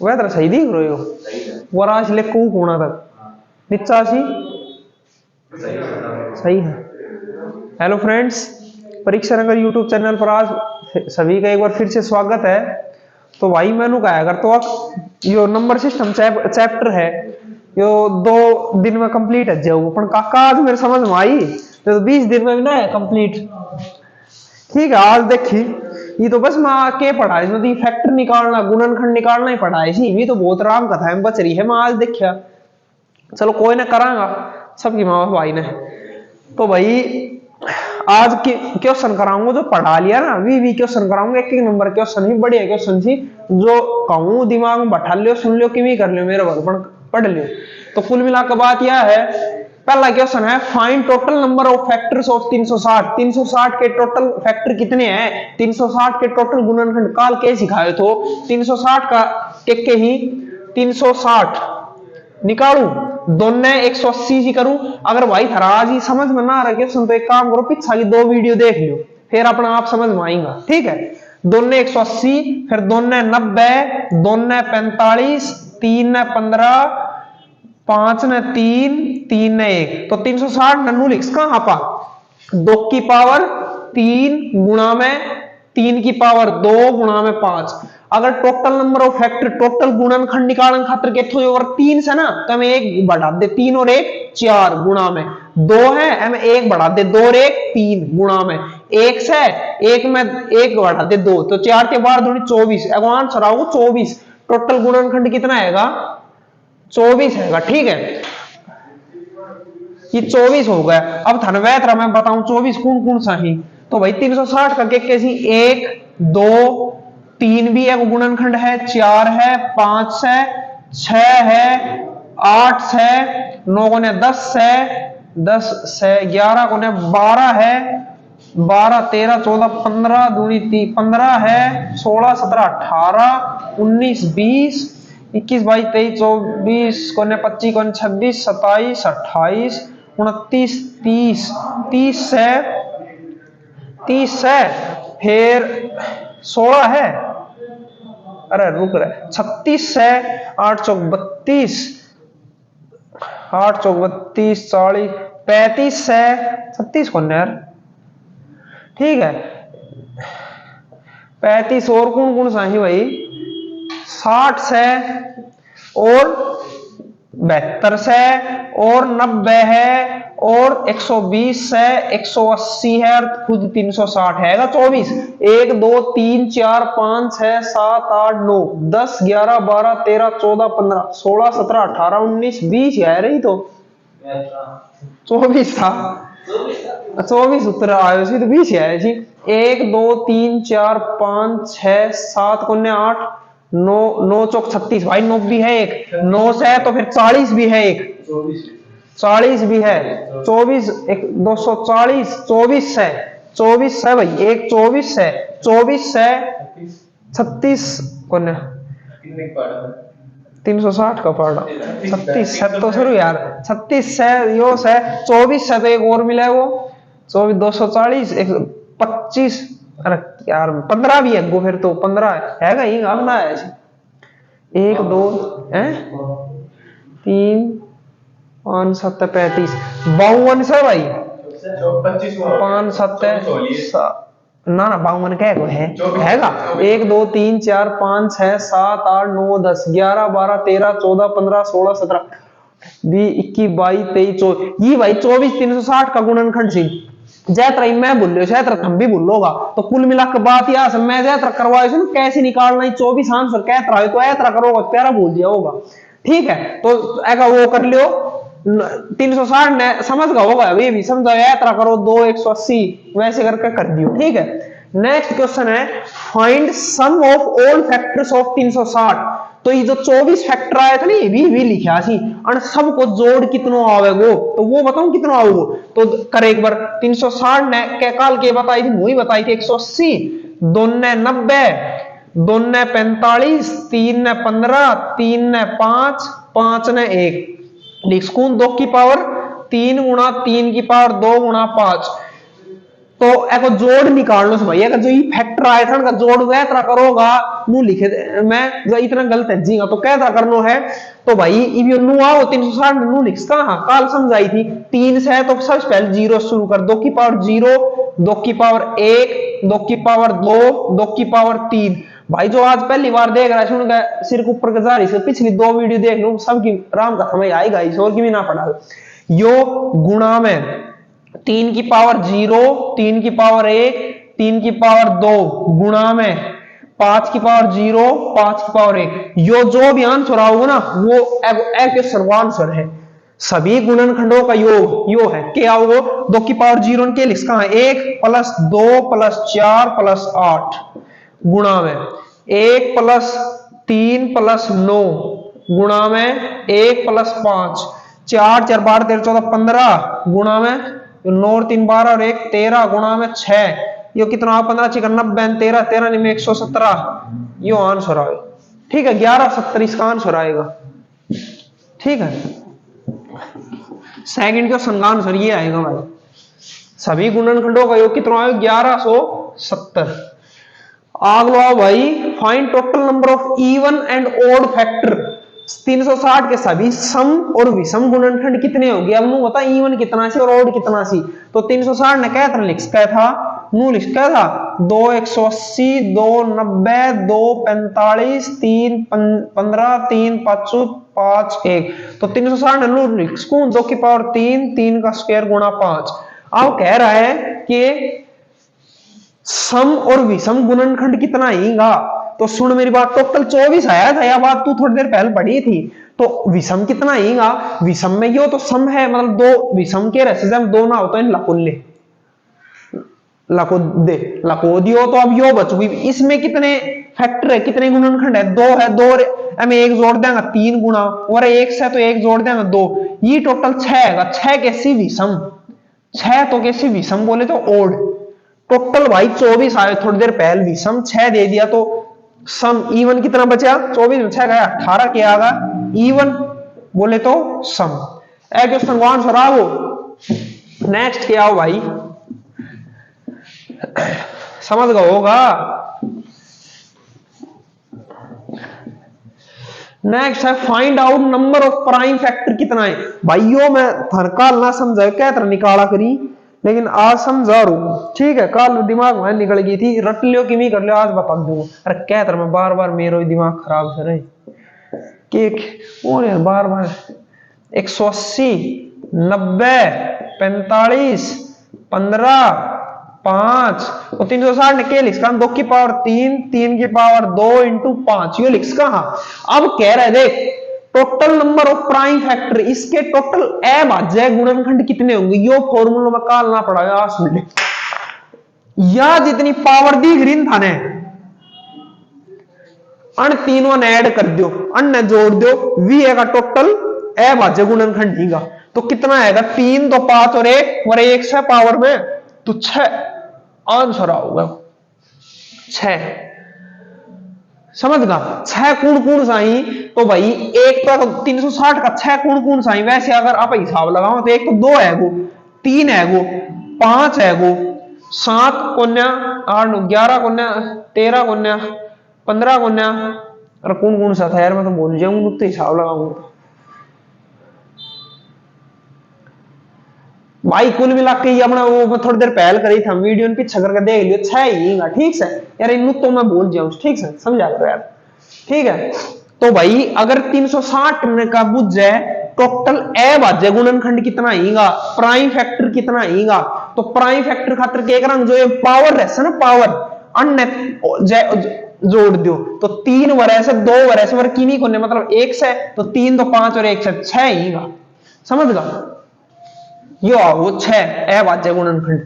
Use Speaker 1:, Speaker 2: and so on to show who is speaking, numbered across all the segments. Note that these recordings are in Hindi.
Speaker 1: वह तरह सही दिख रहे हो वराश ले कोना तक निचासी सही है। हेलो फ्रेंड्स, परीक्षा नगर यूट्यूब चैनल पर आज सभी का एक बार फिर से स्वागत है। तो भाई मैंने कहा अगर तो यो नंबर सिस्टम चैप्टर है यो 2 दिन में कंप्लीट है जाओ पर काका आज मेरे समझ में आई तो 20 दिन में भी ना है कंप्लीट। ठीक है आज देखी ये तो बस मैं के पढ़ा है इसमें फैक्टर निकालना गुणनखंड निकालना ही पढ़ा है ये तो बहुत आराम कथा है बच रही है मैं आज देखा। चलो कोई ना करांगा सबकी माँ भाई ने। तो भाई आज के क्वेश्चन कराऊंगा जो पढ़ा लिया ना वी क्वेश्चन कराऊंगा एक एक नंबर क्वेश्चन ही बढ़िया क्वेश्चन थी जो कहूँ दिमाग में बैठा लियो सुन लियो कि भी कर लियो मेरे भर पढ़ लियो। तो कुल मिलाकर बात यह है पहला क्वेश्चन है find total number of factors of 360। 360 के टोटल फैक्टर कितने हैं 360 के टोटल गुणनखंड काल के सिखाए तो 360 का के ही 360 निकालू दोनों 180 ही करूं। अगर भाई थराज ही समझ में ना आ रहा क्वेश्चन तो एक काम करो पिछा की 2 वीडियो देख लियो फिर अपना आप समझ में आएगा। ठीक है दोनों 180 फिर दोनों 90 दोनों 45 3 ने 15 5 ने 3 3 ने 1 तो 360 नन्नू लिख कहां पा 2 की पावर 3 गुणा में 3 की पावर 2 गुणा में 5। अगर total number of factor total गुणनखंड निकालन खातिर के और 3 से ना तो हम 1 बढ़ा दे 3 और 1 4 गुणा में 2 है हम 1 बढ़ा दे 2 और 1 3 गुणा में 1 से 1 में 1 बढ़ा दे 2 तो 4 के बार दूनी 24 आंसर आओ 24। टोटल गुणनखंड कितना आएगा 24 है। ठीक है ये 24 हो गया। अब धनवैत्र मैं बताऊं 24 कौन कौन सा ही तो भाई 360 का कैसी 1 2 3 भी एक गुणनखंड है 4 है 5 है 6 है 8 है 9 को ने 10 है 10 से 11 को ने 12 है 12 13 14 15 दूनी 15 है 16 17 18 19 20 21 22 23 24 को ने 25 को ने 26 27 28 29 30 30 से फिर 16 है अरे रुक रहे 36 से 8 चौक 32 8 चौक 32 40 35 से 36 कौन यार। ठीक है 35 और कौन कौन सा है भाई 60 से और 72 से और 90 है और 120 से 180 है और खुद 360 है 24 1 2 3 4 5 6 7 8 9 10 11 12 13 14 15 16 17 18 19 20 है रही तो 24 था 24 उत्तर आयो सी तो 20 है जी 1 2 3 4 5 6 7 को 8 9 9 चौक 36 भाई 9 भी है एक 9 से तो फिर 40 भी है एक 40 भी है 24 एक 240 24 से भाई एक 24 से 36 कौन 360 का पढ़ा 36 से तो शुरू यार 36 से यो से 24 से तो एक और मिला है वो 24 240 125 अरे यार 15 भी है गो फिर तो 15 है का ही अब ना है 1 2 है 3 5 7 35 52 से भाई 5 7 ना 52 क्या हैगा 1 2 3 4 5 6 7 8 9 10 11 12 13 14 15 16 17 20 21 22 23 24 ये भाई 24 360 का गुणनखंड सी जैतरा मैं बोल रहे हो हम भी बोलोगा तो कुल मिलाकर बात यह मैं जैतरा करवाए कैसे निकालना 24 आंसर कहता है तो ऐतरा करोगा प्यारा बोल दिया होगा। ठीक है तो ऐसा वो कर लियो 360 ने समझ गया होगा अभी भी समझो यात्रा करो 2 180 वैसे करके कर दियो। ठीक है नेक्स्ट क्वेश्चन है find sum of all factors of 360। तो ये जो 24 फैक्टर आए थे ना ये भी लिखा सी और सबको जोड़ कितना आवेगो तो वो बताऊं कितना आओगे तो कर एक बार 360 ने क्या काल के बताई थी वही बताई थी 180 2 ने 90 2 ने 45 3 ने 15 3 ने 5 5 ने 1 लिख 2 की पावर 3 गुणा 3 की पावर 2 गुणा 5 तो एको जोड़ निकाल लो भाई, अगर जो ये फैक्टर आया था उनका जोड़ वह तरह करोगा नू लिखे मैं जो इतना गलत है जीगा तो क्या तरह करनो है। तो भाई इब नू आओ 360 नू लिख कहा काल समझाई थी 3 से है तो सबसे पहले जीरो शुरू कर, 2 की पावर 0, 2 की पावर 1, 2 की पावर 2, 2 की पावर 3। भाई जो आज पहली बार देख रहा है सुन सिर के ऊपर जा रही से पिछली 2 वीडियो देख लो सबकी राम का हमें आएगा इस और की भी ना पड़ा। यो गुणा में 3 की पावर 0, 3 की पावर 1, 3 की पावर 2 गुणा में 5 की पावर 0, 5 की पावर 1। यो जो भी आंसर आओगे ना वो एक सर्वांसर है, सभी गुणनखंडों का योग यो है। क्या आओगे 2 की पावर 0 के लिख कहां 1 प्लस 2 प्लस 4 प्लस 8 गुणा में 1 प्लस 3 प्लस 9 गुणा में 1 प्लस 5, 4 4 12 13 14 15 गुणा में 9 3 12 और 1 13 गुणा में 6, यो कितना 15 6 90 13 13 में 117 यो आंसर आए। ठीक है 1170 इसका आंसर आएगा। ठीक है सेकंड क्वेश्चन का आंसर ये आएगा भाई, सभी गुणनखंडों का योग कितना आएगा 1170। अगला भाई find total number of even and odd factor. 360 के सभी सम और विषम गुणनखंड कितने हो गए। अब नू बता इवन कितना सी और ओड कितना सी। तो 360 ने क्या था लिखा था नू लिखा था 2 180 2 90 2 45 3 15 3 5 5 1। तो 360 ने नू लिख 2 की पावर 3 3 का स्क्वायर गुणा 5। अब कह रहा है कि सम और विषम गुणनखंड कितना आएगा। तो सुन मेरी बात टोटल 24 आया था, यह बात तू थोड़ी देर पहले पढ़ी थी। तो विषम कितना आएगा, विषम में यो तो सम है मतलब दो विषम के रेसिस में दो ना हो तो इन लको दियो तो अब यो बच गई। इसमें कितने फैक्टर है कितने गुणनखंड है 2 है, 2 में 1 जोड़ देंगे 3 गुना और 1 से तो 1 जोड़ देंगे 2, ये टोटल 6 है। 6 कैसी विषम 6 तो कैसी विषम बोले तो ओड। टोटल भाई 24 आए थोड़ी देर पहले विषम 6 दे दिया तो सम इवन कितना बचा 24 में 6 गया 18 क्या आगा इवन बोले तो सम। ए क्वेश्चन का आंसर आओ। नेक्स्ट क्या हो भाई समझ गए होगा। नेक्स्ट है find out number of prime factor कितना है। भाइयों मैं थरकाल ना समझा क्या तरह निकाला करी लेकिन आज समझा रू। ठीक है कल दिमाग में निकल गई थी रट लियो कि नहीं कर लियो आज बता दूंगा। अरे क्या तरह मैं बार बार मेरा दिमाग खराब कर रहे कि और यार बार बार 180 90 45 15 5 और 360 ने क्या लिखा 2 की पावर 3 3 की पावर 2 इंटू 5 ये लिख कहा। अब कह रहे देख total number of prime factor इसके टोटल अभाज्य गुणनखंड कितने होंगे। यो फॉर्मूला में कालना पड़ेगा आज मिनट या जितनी पावर दी ग्रीन था ने अन तीनों ने ऐड कर दो अन ने जोड़ दो वी का टोटल अभाज्य गुणनखंड हीगा। तो कितना आएगा 3 तो 5 और 1 से पावर में तो 6 आंसर आओगे 6। समझ गा 6 कौन सा ही। तो भाई एक तो 360 का 6 कौन सा ही। वैसे अगर आप हिसाब लगाओ तो एक तो 2 है गो 3 है गो 5 है गो 7 कोन्या 8 11 कोन्या 13 कोन्या 15 कोन्या और कौन सा था यार मैं तो भूल जाऊंगा तो हिसाब लगाऊंगा। भाई कुल मिला के अपना वो थोड़ी देर पहले करी था वीडियो ने पीछे करके देख लियो 6 ही ठीक से यार इन तो मैं भूल जाऊं ठीक से समझा करो यार। ठीक है तो भाई अगर 360 का बुझ जाए टोटल अभाज्य गुणनखंड कितना आएगा प्राइम फैक्टर कितना आएगा। तो प्राइम फैक्टर खातिर के रंग जो पावर है ना पावर अन्य जोड़ दो तो 3 वरह से 2 वरह से किन्हीं को मतलब 1 से तो 3 तो 5 और 1 से 6 आएगा। समझ गा यो वो 6 अभाज्य गुणनखंड।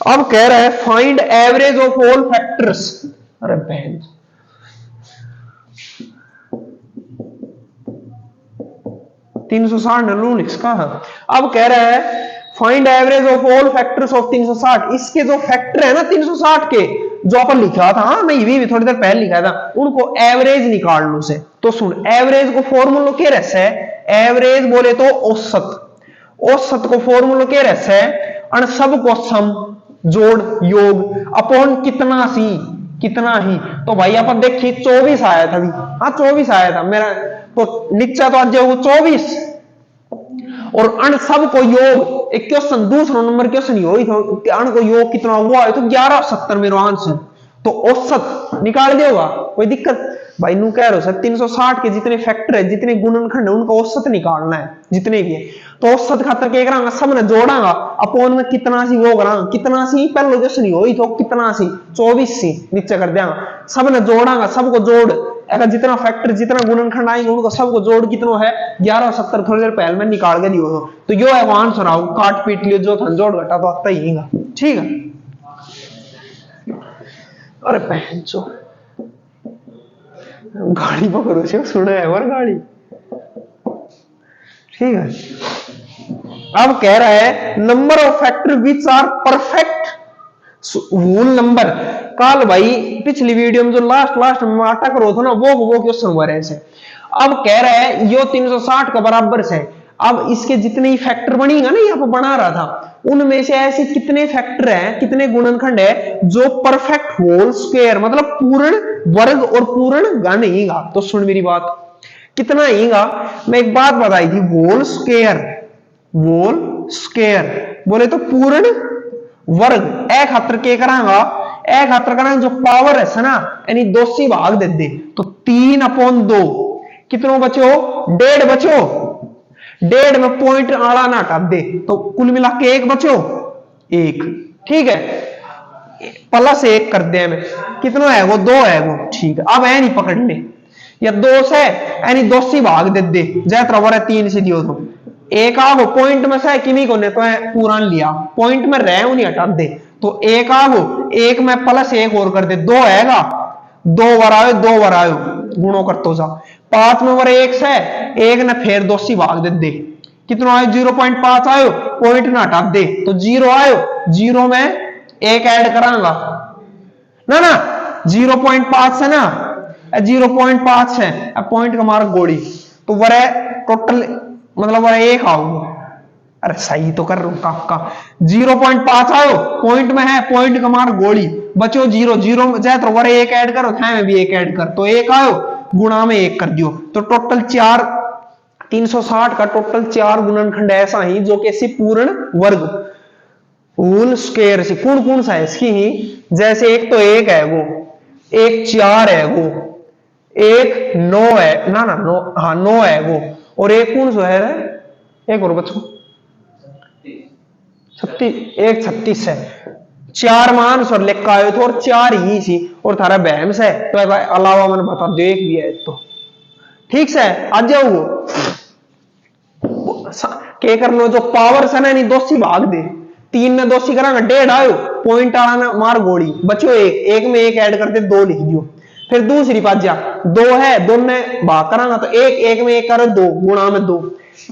Speaker 1: अब कह रहा है find average of all factors. अरे बहन 360 नलू लिख कहा। अब कह रहा है find average of all factors of 360। इसके जो फैक्टर है ना 360 के जो अपन लिखा था हाँ मैं भी थोड़ी देर पहले लिखा था उनको एवरेज निकाल लो से। तो सुन एवरेज को फॉर्मूला क्या रहता है एवरेज बोले तो औसत। औसत को फॉर्मूला क्या रहता है अन सब को सम जोड़ योग अपॉन कितना सी कितना ही। तो भाई अपन देखिए 24 आया था अभी, हाँ 24 आया था मेरा, तो नीचा तो आज 24 और अण सब को योग। एक क्वेश्चन दूसरा नंबर क्वेश्चन हो अण को योग कितना हुआ है, तो 1170 मेरा आंसर। तो औसत निकाल देगा, कोई दिक्कत भाई नू कह रहे हो 360 के जितने फैक्टर है, जितने गुणनखंड है, उनका औसत निकालना है जितने भी है। तो औसत खातर क्या करांगा, सब ने जोड़ांगा अपोन में कितना सी वो करांगा, कितना सी पहले क्वेश्चन हो तो कितना सी 24 सी नीचे कर देंगा, सब ने जोड़ांगा, सबको जोड़ अगर जितना फैक्टर जितना गुणनखंड आएंगे उनको सबको जोड़ कितना है 1170। थोड़ी देर पहले मैं निकाल के दियो तो यो है आंसर आओ, काट पीट लियो जो था जोड़ घटा तो आता ही है। ठीक है, अरे पहचो गाड़ी पकड़ो से सुने है और गाड़ी। ठीक है, अब कह रहा है number of factor which are perfect whole number. कल भाई पिछली वीडियो में जो लास्ट में अटक करो था ना वो क्वेश्चन हुआ रहे से। अब कह रहा है यो 360 का बराबर से, अब इसके जितने ही फैक्टर बनेगा ना यहाँ पर बना रहा था, उनमें से ऐसे कितने फैक्टर हैं, कितने गुणनखंड है जो परफेक्ट होल स्क्वायर मतलब पूर्ण वर्ग और पूर्ण घन हीगा। तो सुन मेरी बात, कितना हीगा, मैं एक बात बताई थी, होल स्क्वायर बोले तो पूर्ण वर्ग। ए खातर के करांगा, ए खातर करांगा जो पावर है ना यानी दोसी भाग दे दे, तो 3/2 कितनों बचो 1.5 बचो, 1.5 में पॉइंट आड़ा ना हटा दे तो कुल मिला के 1 बचो 1। ठीक है, +1 कर दे में कितना है वो 2 है वो। ठीक है, अब है नहीं पकड़ ले या 2 से यानी दोसी भाग दे दे जय तरह 3 से दियो तो 1 आगो पॉइंट में से किमी को ने तो पूरा लिया पॉइंट में रह उन्हें हटा दे तो 1 आगो 1 में +1 और कर दे 2 आएगा, 2 बार आयो गुणों कर तो जा 5 में वर 1 से 1 ने फिर दोसी भाग दे कितना आयो 0.5 आयो, पॉइंट ना हटा दे तो 0 आयो, 0 में 1 ऐड करांगा ना 0.5 से ना 0.5 से पॉइंट का मार्क गोली तो वह टोटल मतलब वह 1 आओगे। अरे सही तो कर रहा हूं का 0.5 आयो पॉइंट में है, पॉइंट का मार्क गोली बचो 0 में जाए तो वह 1 ऐड करो था में भी 1 ऐड कर तो 1 आयो गुणा में 1 कर दियो तो टोटल 4 360 का टोटल 4 गुणनखंड ऐसा ही जो कि इसी पूर्ण वर्ग होल स्क्वायर से कौन सा है इसकी ही, जैसे एक तो 1 है वो, एक 4 है वो, एक 9 है ना 9 हाँ 9 है वो, और एक कौन सा है एक और बच्चों 36 है। 4 मान सर लेकर आए थे और 4 ही सी और थारा बहम से तो अलावा मैंने बता देख भी है तो ठीक से आ जाओ के कर लो जो पावर से ना नहीं दोसी भाग दे 3 ने दोसी करांगा 1.5 आयो पॉइंट आना ना मार गोली बचो 1 में 1 ऐड करते 2 लिख दियो। फिर दूसरी बात जा 2 है दोनों ने भाग करांगा तो 1 में 1 करो 2 गुणा में 2।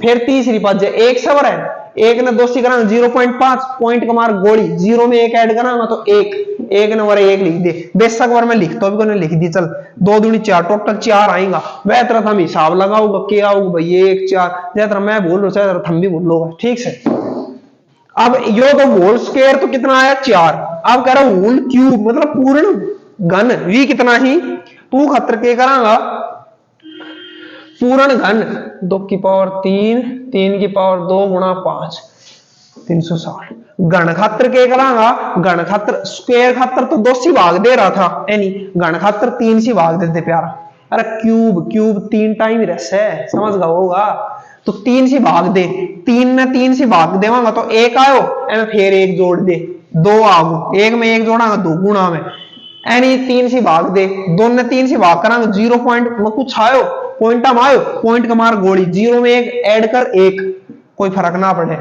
Speaker 1: फिर तीसरी बात जा 1 सवर है 1 ने दोसी करांगा 0.5 पॉइंट का मार गोली 0 में 1 ऐड करांगा तो 1 ने वर 1 लिख दे बेशक वर में लिख तो भी कोने लिख दी चल 2 दूनी 4 टोटल 4 आएगा। वह तरह हम हिसाब लगाओगे क्या आओगे भाई 1 4 जैसे तरह मैं बोल रहा हूं तुम भी बोल लो ठीक से। अब यो तो होल स्क्वायर तो कितना आया 4, अब कह रहा हूं होल क्यूब मतलब पूर्ण घन v कितना ही 2 खतर के करांगा पूर्ण घन 2 की पावर 3 3 की पावर 2 गुणा 5 360 घन खातर के करांगा घन खातर स्क्वायर खातर तो 2 सी भाग दे रहा था यानी घन खातर 3 सी भाग देते प्यारा। अरे क्यूब 3 टाइम ही रहता है समझ गया होगा तो 3 सी भाग दे 3 ने 3 सी भाग देवांगा तो 1 आयो एम फिर 1 जोड़ दे 2 आगो 1 में 1 जोड़ांगा 2 गुणा में एनी 3 सी भाग दे 2 ने 3 सी भाग करांगा 0 पॉइंट में कुछ आयो पॉइंट में आयो पॉइंट का मार गोली 0 में 1 ऐड कर 1 कोई फर्क ना पड़े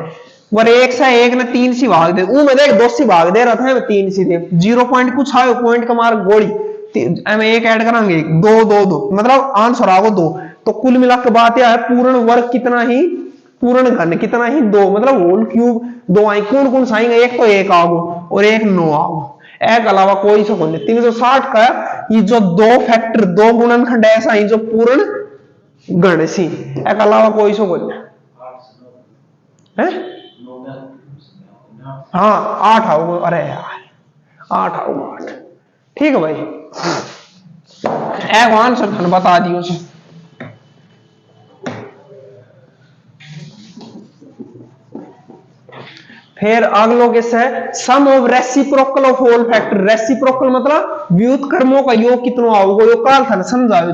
Speaker 1: वर 1 से 1 ने 3 सी भाग दे में देख 2 सी भाग दे रहा था 3 सी दे 0 पॉइंट कुछ आयो पॉइंट का मार गोली एम 1 ऐड करांगे 2 2 2 मतलब आंसर आगो 2 तो कुल मिला के बात यह है पूर्ण वर्ग कितना ही पूर्ण घन कितना ही 2 मतलब होल क्यूब 2 आई कौन सा आएंगे एक तो 1 आगो और एक 9 आगो एक अलावा कोई सा नहीं 360 का ये जो 2 फैक्टर 2 गुणनखंड ऐसा ही जो पूर्ण घन सी एक अलावा कोई सा नहीं है हाँ 8 आओगे, अरे यार 8 आओगे 8। ठीक है भाई, एक आंसर थाने बता दियो से। फिर अगलो किस है, sum of reciprocal of whole factor. Reciprocal मतलब व्युत्क्रमों का योग कितना आओगे, यो काल था समझावे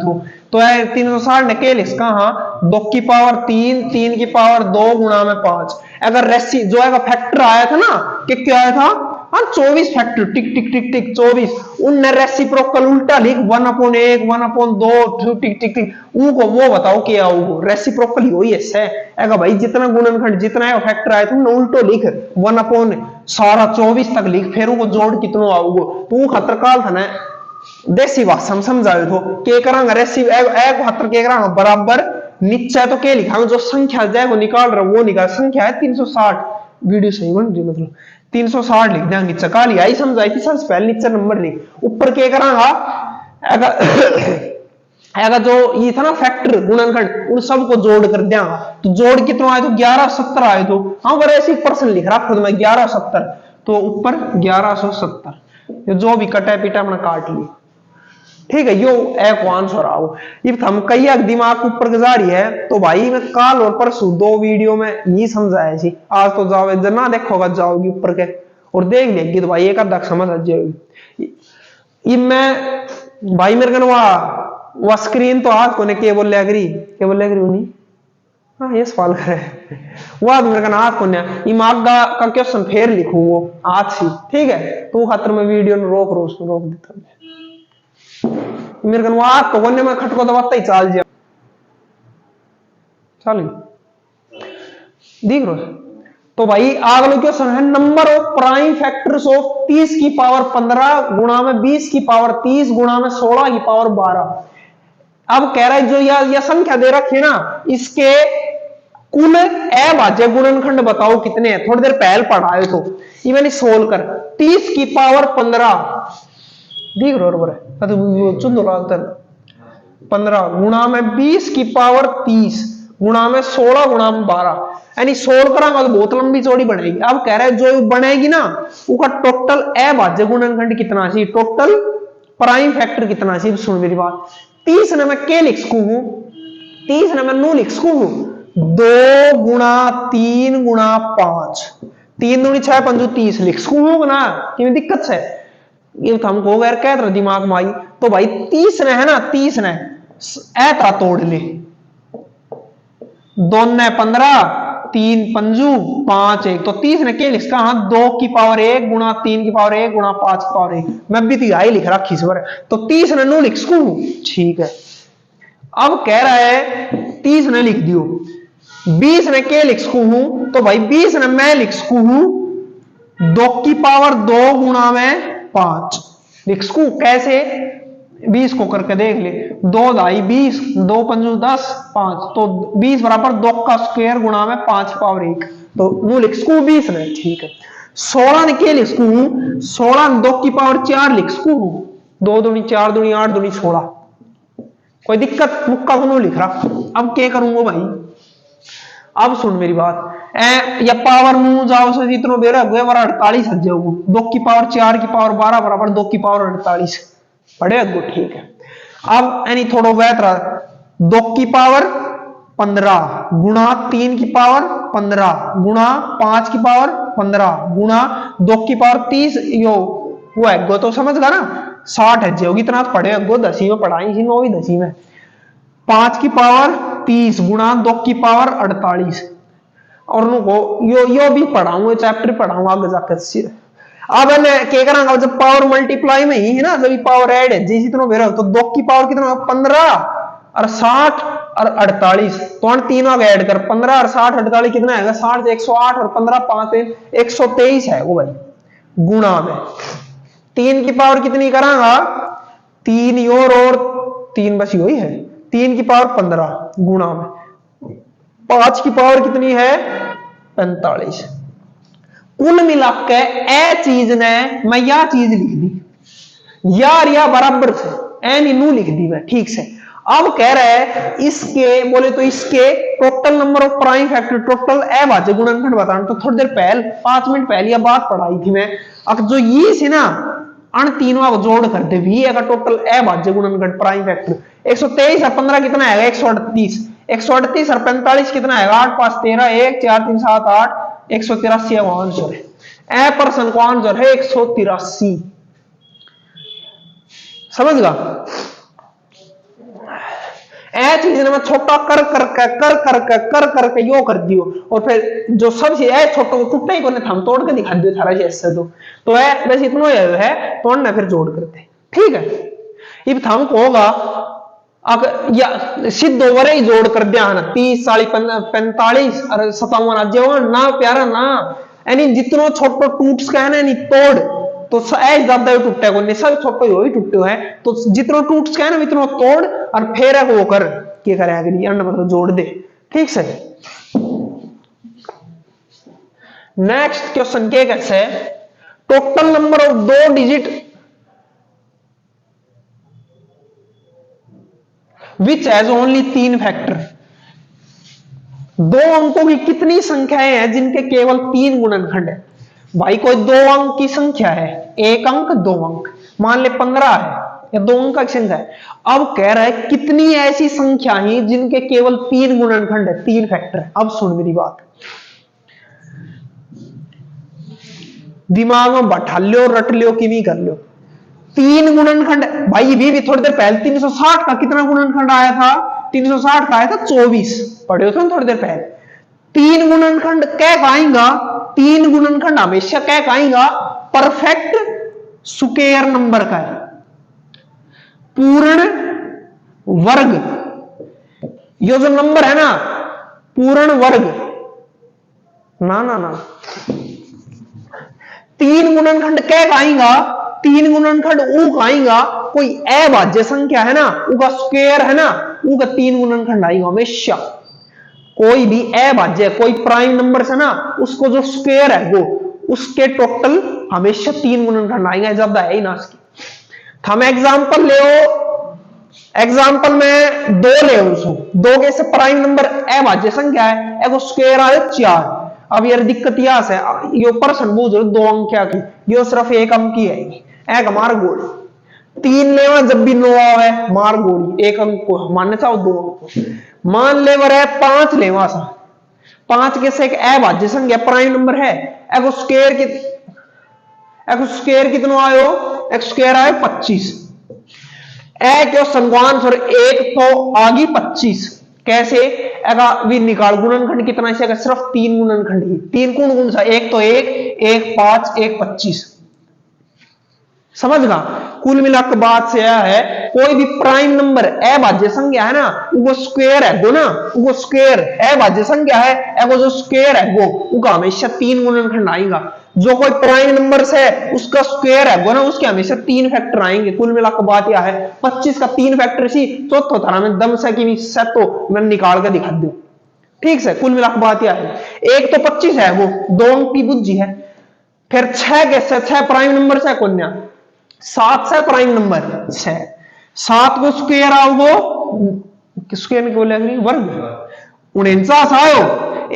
Speaker 1: तो है 360 ने के लिखा, हाँ 2 की पावर 3, 3 की पावर 2 गुणा में 5। अगर रेसी जो है फैक्टर आया था ना, कि क्या आया था, हाँ 24 फैक्टर, टिक टिक टिक टिक 24, उनने रेसिप्रोकल उल्टा लिख 1/1 1/2 टिक टिक टिक, उनको वो बताओ क्या आओगे। रेसिप्रोकल ही है, अगर भाई जितना गुणनखंड जितना है फैक्टर आया तुमने उल्टो लिख 1/ सारा 24 तक लिख, फिर वो जोड़ कितना आओगे, तो वो खतर काल था ना देसी भाषा में समझावे तो के करांगा रेसी एक खतर के करांगा बराबर नीचे तो के लिखा जो संख्या जाए वो निकाल रहा वो निकाल, संख्या है 360, वीडियो सही बन रही मतलब 360 लिख देंगे नीचे, काली आई समझाई थी सबसे पहले नीचे नंबर लिख, ऊपर के करांगा अगर जो ये था ना फैक्टर गुणनखंड उन सबको जोड़ कर देंगा, तो जोड़ कितना आए तो 1170 आए तो, हाँ पर ऐसे परसेंट लिख रहा खुद में 1170, तो ऊपर 1170, जो भी कटा पीटा अपना काट ली। ठीक है, यो एक आंसर आओ। ये हम कई दिमाग ऊपर जा रही है, तो भाई मैं काल और परसों 2 वीडियो में ये समझाया सी, आज तो जाओ जना देखोगा जाओगी ऊपर के और देख लेगी, तो भाई एक आधा समझ आ जाएगी। ये मैं भाई मेरे को वह स्क्रीन तो आज कोने के बोले अग्री उन्हीं, हाँ ये सवाल करे वो मेरे का आज कोने इमाग का क्वेश्चन फिर लिखू वो आज ही, ठीक है, तो खातर मैं वीडियो रोक देता मेरे को आज तो कोने में खटको दबाता ही चाल जा चल दिख रो। तो भाई अगला क्वेश्चन है, number of prime factors of 30 की पावर 15 गुणा में 20 की पावर 30 गुणा में 16 की पावर 12। अब कह रहा है जो यह संख्या दे रखी है ना, इसके कुल अभाज्य गुणनखंड बताओ कितने हैं। थोड़ी देर पहले पढ़ाए तो ये मैंने सोल्व कर 30 की पावर 15 दिख रहा है चुन 15 गुणा में 20 की पावर 30 गुणा में 16 गुणा में 12, यानी 16 करांगा तो बहुत लंबी चौड़ी बनेगी। अब कह रहे हैं जो बनेगी ना उसका टोटल अभाज्य गुणनखंड कितना चाहिए, टोटल प्राइम फैक्टर कितना चाहिए। सुन मेरी बात, 30 ने मैं क्या लिख सकूं, 30 ने मैं नू लिख सकूं 2 गुणा 3 गुणा 5, 3 दूनी 6 5 30 लिख सकूं ना, कि दिक्कत है ये तो हमको यार कह रहा दिमाग में आई। तो भाई 30 ने है ना, 30 ने ऐसा तोड़ ले, 2 ने 15 3 पंजू 5 1, तो 30 ने क्या लिखा, हाँ 2 की पावर 1 गुणा 3 की पावर 1 गुणा 5 की पावर 1, मैं भी तो आई लिख रखी इस बार, तो 30 ने नो लिख सकूं, ठीक है। अब कह रहा है 30 ने लिख दियो, 20 ने क्या लिख सकूं, तो भाई 20 ने मैं लिख सकूं 2 की पावर 2 गुणा में 5 लिख सकूं, कैसे 20 को करके देख ले, 2 ढाई 20 2 पंजू 10 5, तो 20 बराबर 2 का स्क्वायर गुणा में 5 पावर 1, तो वो लिख सकूं 20 ने, ठीक है। 16 ने क्या लिख सकूं, 16 2 की पावर 4 लिख सकूं, 2 दूनी 4 दूनी 8 दूनी 16, कोई दिक्कत मुक्का को लिख रहा। अब क्या करूंगा भाई, अब सुन मेरी बात, या पावर मुंह जाओ से इतना बेरा हुआ 48 हज जाओगे, 2 की पावर 4 की पावर 12 बराबर 2 की पावर 48 पड़े अगो, ठीक है। अब यानी थोड़ा वैत रहा, 2 की पावर 15 गुणा 3 की पावर 15 गुणा 5 की पावर 15 गुणा 2 की पावर 30, यो वो है तो समझ गा ना 60 है जो इतना पढ़े अगो 10वीं में पढ़ाई थी 9वीं 10वीं में, 5 की पावर 30 गुणा 2 की पावर 48, और यो भी पढ़ाऊंगा चैप्टर पढ़ाऊंगा आगे जाकर। अब क्या करांगा जब पावर मल्टीप्लाई में ही है ना, जब पावर ऐड है जिस इतना मेरा, तो 2 की पावर कितना 15 और 60 और 48, तो तीनों का ऐड कर 15 और 60 48 कितना है 60 से 108 और 15 5 123 है वो भाई, गुणा में 3 की पावर कितनी करांगा 3 और 3 बस यही है, 3 की पावर 15 गुणा में 5 की पावर कितनी है 45। कुल मिला के ए चीज ने मैं या चीज लिख दी यार या बराबर से ए नीनू लिख दी मैं, ठीक से। अब कह रहा है इसके बोले तो इसके total number of prime factor total अभाज्य गुणनखंड बताना। तो थोड़ी देर पहले 5 मिनट पहले यह बात पढ़ाई थी मैं। अब जो ये से ना अन तीनों को जोड़ कर दे वी का टोटल अभाज्य गुणनखंड प्राइम फैक्टर 123 और 15 कितना आएगा 138, 138 और 45 कितना आएगा 8 5 13 1 4 3 7 8 183 आंसर है। ए पर्सन को आंसर है 183। समझ गा ए चीज ने मैं छोटा कर करके यो कर दियो और फिर जो सबसे ए छोटा को टूटा ही कोने थम तोड़ के दिखा दियो थारा ऐसे तो ए बस इतना है तोड़ना फिर जोड़ करते। ठीक है इब थम को होगा अगर या सिद्ध ओवर ही जोड़ कर दिया ना 30 40 45 और 57 आ जाओ ना प्यारा ना यानी जितनो छोटो टूट्स का है ना नहीं तोड़ तो ऐसे ज्यादा ही टूटे को सब छोटो ही टूटे है तो जितना टूट्स का है ना इतना तोड़ और फेर वो कर क्या करे मतलब जोड़ दे। ठीक से नेक्स्ट क्वेश्चन क्या कैसे है total number of 2 digit which has only 3 factor. 2 अंकों की कितनी संख्याएं हैं जिनके केवल 3 गुणनखंड है। भाई कोई 2 अंक की संख्या है 1 अंक 2 अंक मान ले 15 है या 2 अंक की संख्या है। अब कह रहा है कितनी ऐसी संख्या है जिनके केवल 3 गुणनखंड है 3 फैक्टर है। अब सुन मेरी बात दिमाग में बैठा लो रट लो कि नहीं कर लो 3 गुणनखंड भाई भी थोड़ी देर पहले 360 का कितना गुणनखंड आया था 360 का आया था 24 पढ़े थे थोड़ी देर पहले। 3 गुणनखंड क्या कहेगा 3 गुणनखंड हमेशा क्या कहेगा परफेक्ट स्क्वायर नंबर का है पूर्ण वर्ग। ये जो नंबर है ना पूर्ण वर्ग ना ना ना 3 गुणनखंड क्या कहेगा 3 गुणनखंड ऊ कहेगा कोई अभाज्य संख्या है ना उसका स्क्वायर है ना उसका 3 गुणनखंड आएगा हमेशा। कोई भी अभाज्य कोई प्राइम नंबर है ना उसको जो स्क्वायर है वो उसके टोटल हमेशा 3 गुणनखंड आएंगे ज्यादा है ही ना इसकी। हम एग्जांपल ले एग्जांपल में 2 ले उसको 2 के से प्राइम नंबर अभाज्य संख्या है एगो स्क्वायर आए 4। अब यार दिक्कत यहां से यो पर्सन बूझ 2 अंक क्या की यो सिर्फ 1 अंक की है एक मार गोली 3 लेवा जब भी 9 आवे मार गोली 1 अंक को मानने चाहो 2 अंक को मान लेवर है 5 लेवा सा 5 के से एक अभाज्य संख्या प्राइम नंबर है एगो स्क्वायर कितना आयो एक स्क्वायर आयो 25 एक आंसर 1 तो आगे 25 कैसे एगा भी निकाल गुणनखंड कितना है सिर्फ 3 गुणनखंड ही 3 कौन सा 1 तो 1 5 1 25 समझ गा। कुल मिलाकर बात से यह है कोई भी प्राइम नंबर अभाज्य संख्या है ना वो स्क्वायर है वो ना वो स्क्वायर अभाज्य संख्या है एगो जो स्क्वायर है वो हमेशा 3 गुणनखंड आएगा। जो कोई प्राइम नंबर है उसका स्क्वायर है वो ना उसके हमेशा 3 फैक्टर आएंगे। कुल मिलाकर बात यह है 25 का 3 फैक्टर सी चौथा थारा में दम से कि तो मैं निकाल कर दिखा दूं। ठीक है कुल मिलाकर बात यह है एक तो 25 है वो 2 अंक की बुद्धि है फिर 6 के से 6 प्राइम नंबर से कन्या 7 से प्राइम नंबर 6 7 को स्क्वायर आओ स्क्वायर में बोले वर्ग 49 आयो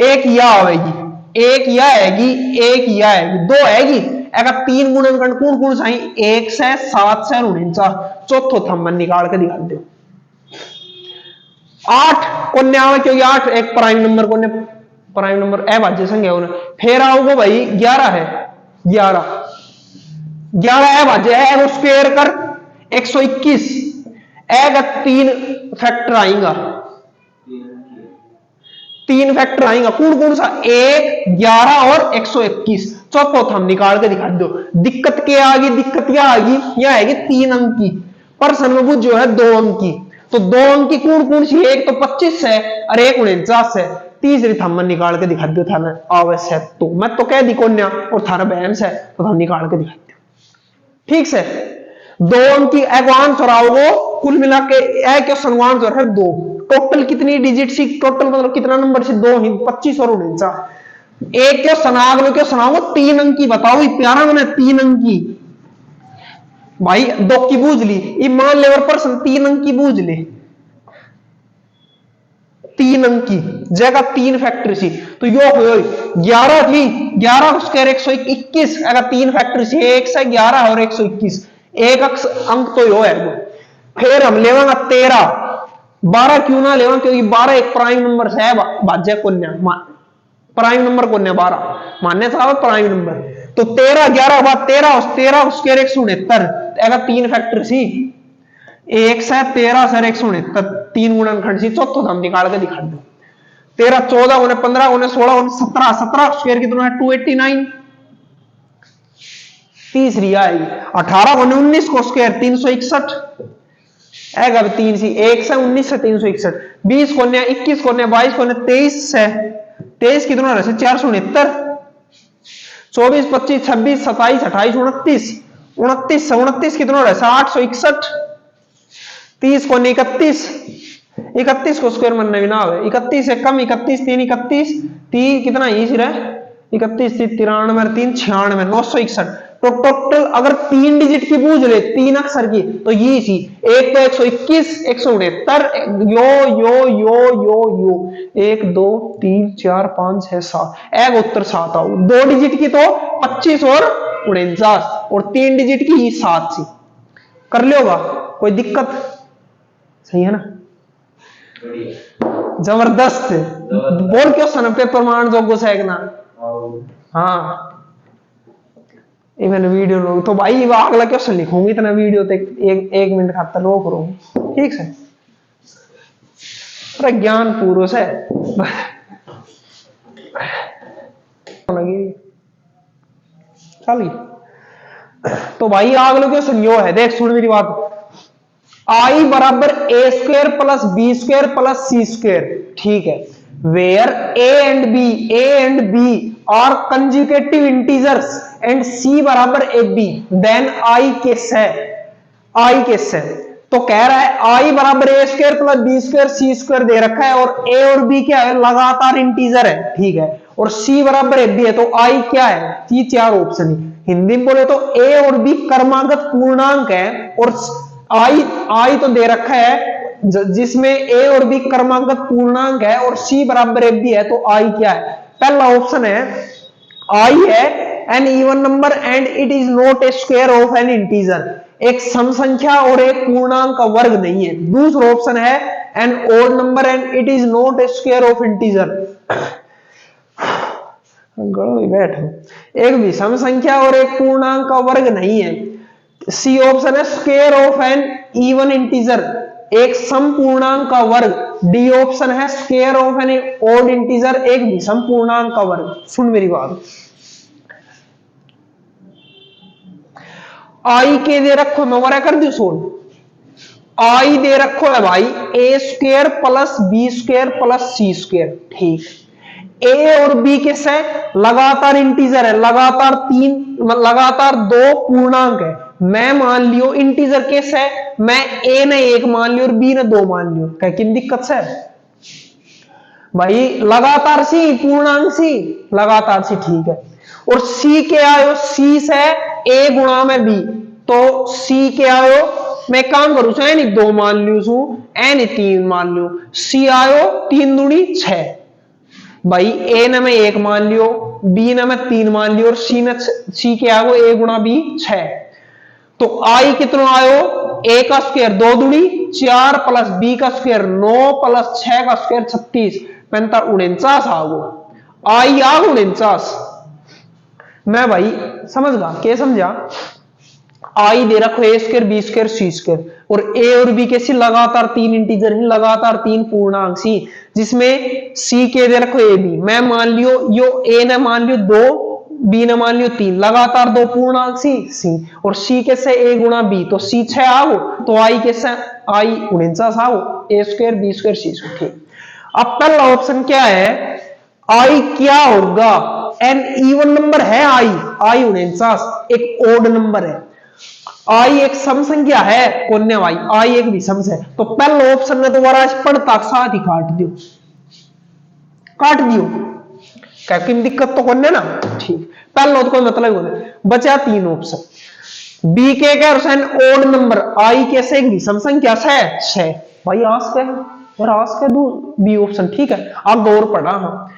Speaker 1: एक या आएगी एक या आएगी एक या आएगी 2 आएगी अगर 3 गुणनखंड कौन कौन सा 1 से 7 से 49 चौथो थंब निकाल के दिखा दो 8 कन्या आवे क्योंकि 8 एक प्राइम नंबर को प्राइम नंबर अभाज्य संख्या फिर आओगे भाई 11 है 11 अभाज्य है वो स्क्वायर कर 121 एक 3 फैक्टर आएगा 3 फैक्टर आएगा कौन सा 1 11 और 121 चौथो हम निकाल के दिखा दो। दिक्कत क्या आ गई दिक्कत क्या आ गई यह आएगी 3 अंक की पर्सन में जो है 2 अंक की तो 2 अंक की कौन सी एक तो 25 है और एक 49 है तीसरी थम्बन निकाल के दिखा दो थाना आवश्य तो मैं तो कह दी कन्या और थारा बहन से तो हम निकाल के दिखा दो। ठीक से 2 अंक की एक आंसर आओगे कुल मिला के एक आंसर है 2 टोटल कितनी डिजिट सी टोटल मतलब कितना नंबर से 2 ही 25 और 49 एक क्यों सनाग लो क्यों सुनाओ 3 अंक की बताओ प्यारा मैंने 3 अंक की भाई 2 की बूझ ली मान लेवर पर्सन 3 अंक की बूझ ले 3 अंक की जगह 3 फैक्टर सी तो यो हो 11 थी 11 स्क्वायर 121 अगर 3 फैक्टर सी 1 से 11 और 121 एक अंक तो यो है। फिर हम लेवांगा 13 12 क्यों ना लेवा क्योंकि 12 एक प्राइम नंबर से है भाज्य कन्या प्राइम नंबर कन्या 12 मान्य साहब प्राइम नंबर तो 13 11 बाद 13 स्क्वायर 169 अगर 3 फैक्टर सी 1 से 13 से 169 3 गुणनखंड सी चौथा हम निकाल के दिखा दो 13 14 उन्हें 15 उन्हें 16 उन्हें 17 स्क्वायर कितना है 289 तीसरी आएगी 18 उन्हें 19 को स्क्वायर 361 एग अब 3 सी 1 से 19 से 361 20 को 21 को 22 को 23 से 23 कितना रहे 469 24 25 26 27 28 29 29 से 29 कितना रहे 861 30 को 31 को स्क्वायर मनने भी ना हो 31 से कम 31 3 31 3 कितना ये सिर है 31 93 3 96 961 तो टोटल अगर 3 डिजिट की पूछ ले 3 अक्षर की तो ये सी एक तो 121 169 यो यो यो यो यो 1 2 3 4 5 6 7 एक उत्तर 7 आओ 2 डिजिट की तो 25 और 49 और 3 डिजिट की 7 सी कर लियोगा कोई दिक्कत सही है ना जबरदस्त बोल क्यों सन पेपर मान जो गुस्सा है ना हाँ मैंने वीडियो लोग तो भाई अगला क्वेश्चन लिखूंगी इतना वीडियो तक एक मिनट खातर रोक रहा ठीक है अरे ज्ञान पुरुष है चलिए तो भाई अगला क्वेश्चन यो है देख सुन मेरी बात आई बराबर A square plus B square plus C square ठीक है where A and B are conjugative integers and C बराबर A B then I case है तो कह रहा है आई बराबर A square plus B square C square दे रखा है और ए और बी क्या है लगातार इंटीजर है ठीक है और सी बराबर ए बी है तो आई क्या है ये 4 ऑप्शन है हिंदी में बोले तो ए और बी क्रमागत पूर्णांक है और आई तो दे रखा है जिसमें ए और बी क्रमागत पूर्णांक है और सी बराबर ए बी है तो आई क्या है पहला ऑप्शन है आई है an even number and it is not a square of an integer एक सम संख्या और एक पूर्णांक का वर्ग नहीं है दूसरा ऑप्शन है an odd number and it is not a square of integer एक भी सम संख्या और एक पूर्णांक का वर्ग नहीं है सी ऑप्शन है square of an even integer एक सम पूर्णांक का वर्ग डी ऑप्शन है square of an odd integer एक विषम पूर्णांक का वर्ग सुन मेरी बात आई के दे रखो मैं वरा कर दू सोन आई दे रखो है भाई A square plus B square plus C square ठीक ए और बी के से लगातार इंटीजर है लगातार 2 पूर्णांक है मैं मान लियो इंटीजर केस है मैं ए ने 1 मान लियो और बी ने 2 मान लियो क्या किन दिक्कत से भाई लगातार सी पूर्णांक सी लगातार सी ठीक है और सी के आयो सी से ए गुणा में बी तो सी के आयो मैं काम करूं चाहे नहीं 2 मान लियो सू ए ने 3 मान लियो सी आयो 3 दूनी 6 भाई ए ने मैं 1 मान लियो बी ने मैं 3 मान लियो और सी के आयो ए गुणा बी 6 तो आई कितना आयो ए का स्क्वायर 2 दूनी 4 प्लस बी का स्क्वायर 9 प्लस 6 का स्क्वायर 36 49 आगो आई आ 49 मैं भाई समझ गा क्या समझा आई दे रखो ए square B square C square और ए और बी के सी लगातार 3 इंटीजर ही लगातार 3 पूर्णांक सी जिसमें सी के दे रखो ए बी मैं मान लियो यो ए ने मान लियो 2 बी ने मान लियो 3 लगातार 2 पूर्णांक सी और सी के से ए गुणा बी तो सी 6 आओ तो आई के से आई 49 आओ ए square B square C square ठीक अब पहला ऑप्शन क्या है आई क्या होगा एन इवन नंबर है आई 49 एक ओड नंबर है आई एक सम संख्या है कोन्या भाई आई एक विषम है तो पहला ऑप्शन में दोबारा पढ़ता साथ ही काट दियो क्या दिक्कत तो कोन्या ना ठीक पहला तो कोई मतलब नहीं बचा 3 ऑप्शन बी के ओड नंबर आई के से एक विषम संख्या 6 भाई आस पे और आज का दो बी ऑप्शन। ठीक है, अब गौर पढ़ा। हाँ,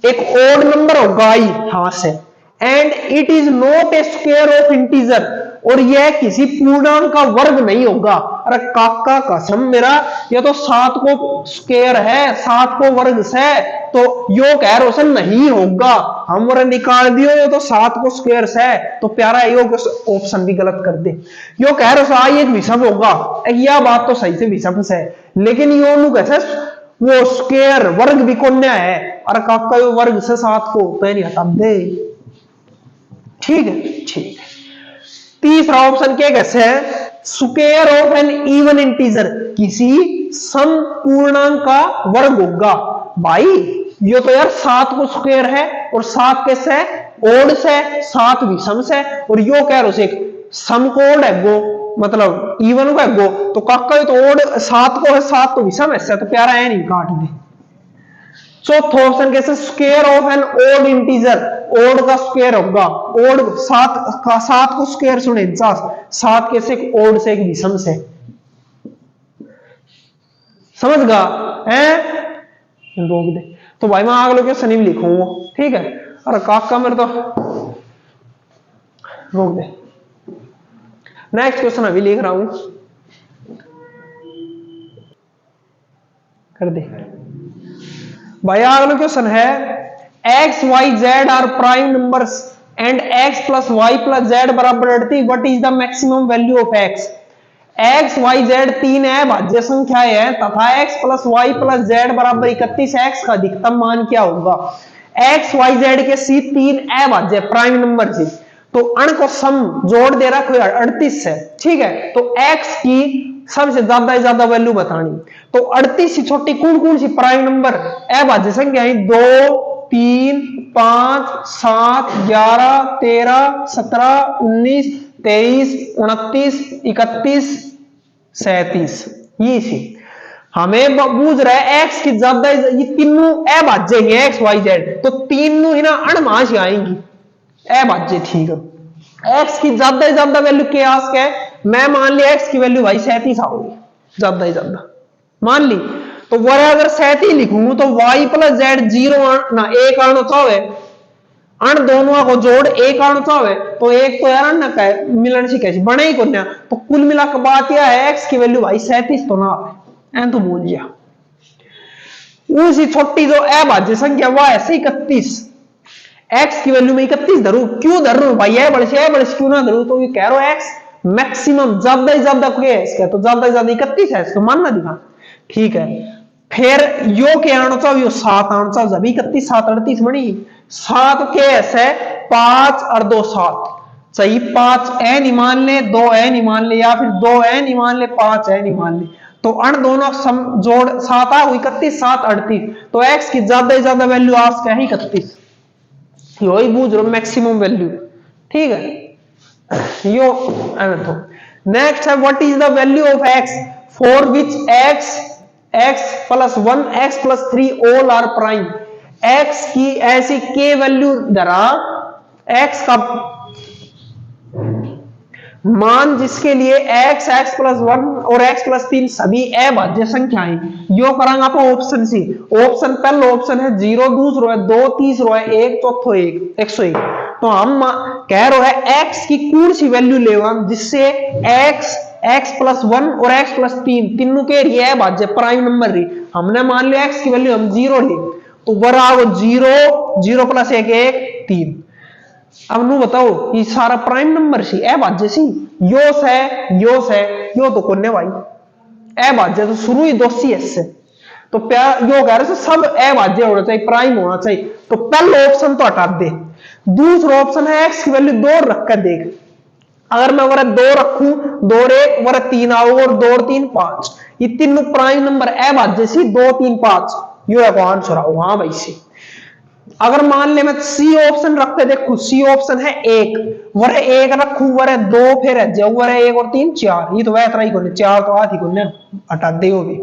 Speaker 1: एक ओड नंबर होगा आई, हाँ से, and it is not a square of integer, और यह किसी पूर्णांक का वर्ग नहीं होगा। अरे काका कसम मेरा, ये तो 7 को स्क्वायर है, 7 को वर्ग से, तो यो कह रोशन नहीं होगा, हम निकाल दियो, ये तो 7 को स्क्वायर से, तो प्यारा यो ऑप्शन भी गलत कर दे। यो कह रहा आई एक विषम होगा, यह बात तो सही से विषम से, लेकिन यो कैसे वो स्क्वायर वर्ग भी कोन्या है। अरे काका यो वर्ग से 7 को तो नहीं हटा दे। ठीक है, ठीक है। तीसरा ऑप्शन क्या कैसे है, square of an even integer, किसी सम पूर्णांक का वर्ग होगा। भाई ये तो यार 7 को स्क्वायर है, और 7 कैसे है, ओड से, 7 विषम से, और यो कह रहे हो सम को ओड है गो, मतलब इवन को है गो, तो काका तो ओड 7 को है, 7 तो विषम है, तो प्यारा है नहीं, काट दे। चौथा ऑप्शन कैसे, square of an odd integer, odd का स्क्वायर होगा, ओड 7 को स्क्वायर सुने 7 कैसे ओड से, एक विषम से, समझ गा है, रोक दे। तो भाई मैं अगले क्वेश्चन ही लिखूंगा। ठीक है, अरे काका मेरे तो रोक दे, नेक्स्ट क्वेश्चन अभी लिख रहा हूं, कर दे भाई। अगला क्वेश्चन है, X Y Z are prime numbers and X plus Y plus Z बराबर 38, what is the maximum value of X. X Y Z 3 अभाज्य संख्याएं हैं तथा X plus Y plus Z बराबर 31, एक्स का अधिकतम मान क्या होगा। एक्स वाई जेड के सी 3 अभाज्य प्राइम नंबर से, तो अण को सम जोड़ दे रखो 38 है। ठीक है, तो एक्स की सबसे ज्यादा वैल्यू बतानी, तो 38 से छोटी कौन कौन सी प्राइम नंबर अभाज्य संख्या है, 2 3 5 7 11 13 17 19 23 29 31 37, ये सी हमें बूझ रहा है एक्स की ज्यादा, ये तीनों अभाज्य है एक्स वाई जेड, तो तीनों ही ना अणमाश आएंगी अभाज्य। ठीक है, एक्स की ज्यादा वैल्यू क्या है, मैं मान लिया एक्स की वैल्यू भाई 37 आओगी, ज्यादा मान ली, तो वो अगर 37 लिखूंगा तो वाई प्लस जेड 0 ना 1 आना चाहे, अण दोनों को जोड़ 1 आना चाहे, तो एक तो यार ना कहे मिलन से कैसे बने ही को ना, तो कुल मिलाकर बात यह है एक्स की वैल्यू भाई 37 तो ना है, तो बोल दिया। उसी छोटी जो अभाज्य संख्या वह है 31, एक्स की वैल्यू में 31 धरू, क्यों धरू भाई, है बड़े से क्यों ना धरू, तो ये कह रहा एक्स मैक्सिमम ज्यादा क्या है इसका, तो ज्यादा 31 है, इसको मानना दिखा। ठीक है, फिर यो क्या आना चाहिए, यो 7 आना चाहिए, जब 31 7 38 बनी, 7 के ऐसे 5 और 2 7 सही, 5 ए नहीं मान ले, 2 ए नहीं मान ले, या फिर 2 ए नहीं मान ले, 5 ए नहीं मान ले, तो अण दोनों सम जोड़ 7 आ 31 7 38, तो एक्स की ज्यादा वैल्यू आज क्या है 31, यही बूझ रहे मैक्सिमम वैल्यू। ठीक है, यो तो नेक्स्ट है, what is the value of X for which X plus 1 X plus 3 all are prime. X की ऐसी के वैल्यू धरा, एक्स का मान जिसके लिए एक्स प्लस 1 और एक्स प्लस 3 सभी अभाज्य संख्याएं, यो करांगे आप ऑप्शन सी। ऑप्शन पहला ऑप्शन है 0, दूसरा है 2, तीसरा है 1, चौथा 101। तो हम कह रहे हैं एक्स की कौन सी वैल्यू लेवा जिससे एक्स प्लस 1 और एक्स प्लस 3 तीनों के लिए अभाज्य प्राइम नंबर रही, हमने मान लिया एक्स की वैल्यू हम 0 ले, तो बराबर 0 प्लस 1 1 3। अब नु बताओ ये सारा प्राइम नंबर सी अभाज्य सी, यो तो कोने भाई अभाज्य तो शुरू ही 2 सी एस से, तो यो कह रहे सब अभाज्य होना चाहिए, प्राइम होना चाहिए, तो पहला ऑप्शन तो हटा दे। दूसरा ऑप्शन है एक्स की वैल्यू 2 रख कर देख, अगर मैं वरा 2 रखूं, 2 1 वरा 3 आओगे, और 2 3 5, ये तीनों प्राइम नंबर अभाज्य सी 2 3 5, यो है आंसर आओ। हाँ भाई सी। अगर मान ले मैं सी ऑप्शन रखते देखो, सी ऑप्शन है 1 वरे 1 रखूं, वरे 2 फिर है जाऊ, वरे 1 और 3 4, ये तो वह इतना ही कोने 4 तो आती कोने हटा दे हो भी।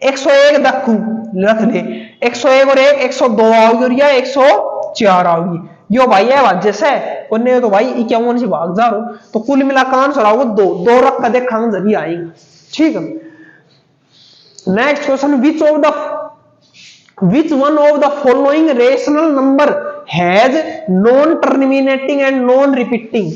Speaker 1: 101 रखूं रख ले, 101 और 1 102 आओगी, और या 104 आओगी, यो भाई है अभाज्य से कोने, तो भाई 51 से भाग जा रहा, तो कुल मिलाकर आंसर आओगे 2 रख कर देखांगे जब आएगा। ठीक है, next question, which one of the following rational number has non terminating and non repeating.